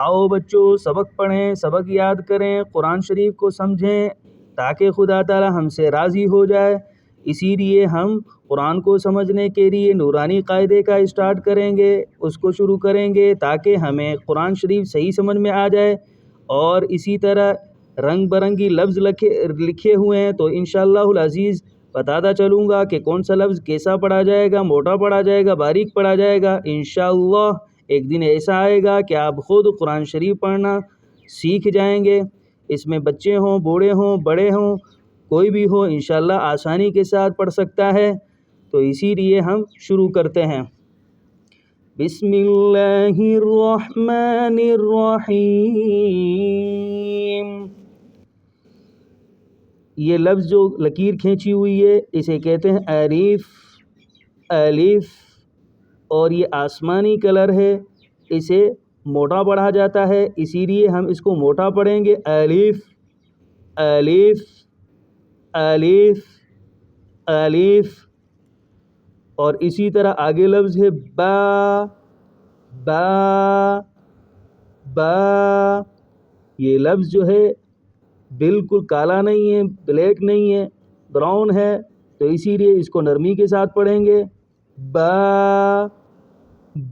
آؤ بچوں سبق پڑھیں، سبق یاد کریں، قرآن شریف کو سمجھیں تاکہ خدا تعالی ہم سے راضی ہو جائے۔ اسی لیے ہم قرآن کو سمجھنے کے لیے نورانی قاعدے کا اسٹارٹ کریں گے، اس کو شروع کریں گے تاکہ ہمیں قرآن شریف صحیح سمجھ میں آ جائے۔ اور اسی طرح رنگ برنگی لفظ لکھے ہوئے ہیں تو انشاءاللہ العزیز بتاتا چلوں گا کہ کون سا لفظ کیسا پڑھا جائے گا، موٹا پڑھا جائے گا، باریک پڑھا جائے گا۔ انشاءاللہ ایک دن ایسا آئے گا کہ آپ خود قرآن شریف پڑھنا سیکھ جائیں گے۔ اس میں بچے ہوں، بوڑھے ہوں، بڑے ہوں، کوئی بھی ہو انشاءاللہ آسانی کے ساتھ پڑھ سکتا ہے۔ تو اسی لیے ہم شروع کرتے ہیں۔ بسم اللہ الرحمن الرحیم۔ یہ لفظ جو لکیر کھینچی ہوئی ہے اسے کہتے ہیں الف، الف، اور یہ آسمانی کلر ہے، اسے موٹا پڑھا جاتا ہے، اسی لیے ہم اس کو موٹا پڑھیں گے۔ الف، الف، الف، الف۔ اور اسی طرح آگے لفظ ہے با، با، با۔ یہ لفظ جو ہے بالکل کالا نہیں ہے، بلیک نہیں ہے، براؤن ہے، تو اسی لیے اس کو نرمی کے ساتھ پڑھیں گے۔ با،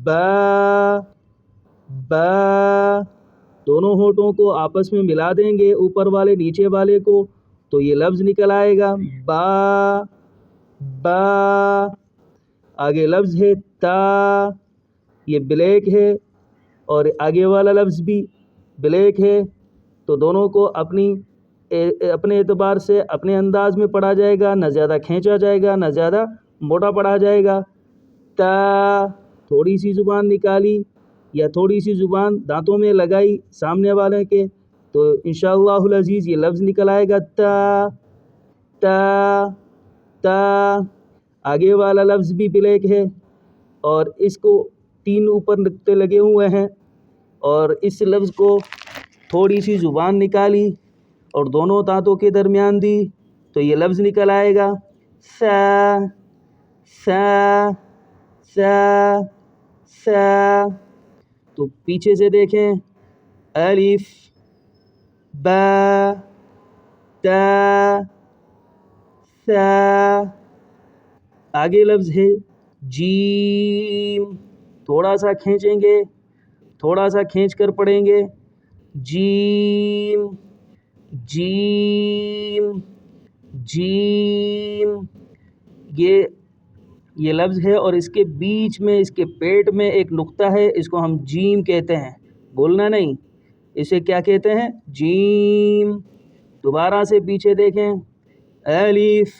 با، با۔ دونوں ہونٹوں کو آپس میں ملا دیں گے، اوپر والے نیچے والے کو، تو یہ لفظ نکل آئے گا با، با۔ آگے لفظ ہے تا، یہ بلیک ہے اور آگے والا لفظ بھی بلیک ہے، تو دونوں کو اپنے اعتبار سے اپنے انداز میں پڑھا جائے گا، نہ زیادہ کھینچا جائے گا، نہ زیادہ موٹا پڑھا جائے گا۔ تا، تھوڑی سی زبان نکالی یا تھوڑی سی زبان دانتوں میں لگائی سامنے والے کے، تو انشاءاللہ العزیز یہ لفظ نکل آئے گا تا، تا، تا۔ آگے والا لفظ بھی بلیک ہے اور اس کو 3 اوپر نقطے لگے ہوئے ہیں، اور اس لفظ کو تھوڑی سی زبان نکالی اور دونوں دانتوں کے درمیان دی تو یہ لفظ نکل آئے گا سا، سا، سا، سا۔ تو پیچھے سے دیکھیں الف، با، تا، سا۔ آگے لفظ ہے جیم، تھوڑا سا کھینچیں گے، تھوڑا سا کھینچ کر پڑھیں گے، جیم، جیم، جیم۔ یہ لفظ ہے اور اس کے بیچ میں، اس کے پیٹ میں ایک نقطہ ہے، اس کو ہم جیم کہتے ہیں، بولنا نہیں، اسے کیا کہتے ہیں؟ جیم۔ دوبارہ سے پیچھے دیکھیں الف،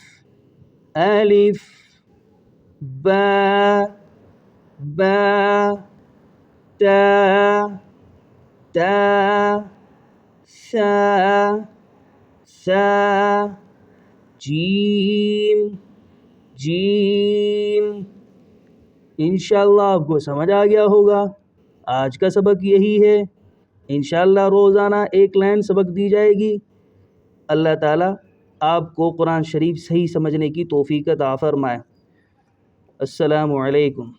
الف، با، با، تا، تا، سا، سا، جیم، جیم۔ انشاءاللہ آپ کو سمجھ آ گیا ہوگا۔ آج کا سبق یہی ہے، انشاءاللہ روزانہ ایک لائن سبق دی جائے گی۔ اللہ تعالیٰ آپ کو قرآن شریف صحیح سمجھنے کی توفیق عطا فرمائے۔ السلام علیکم۔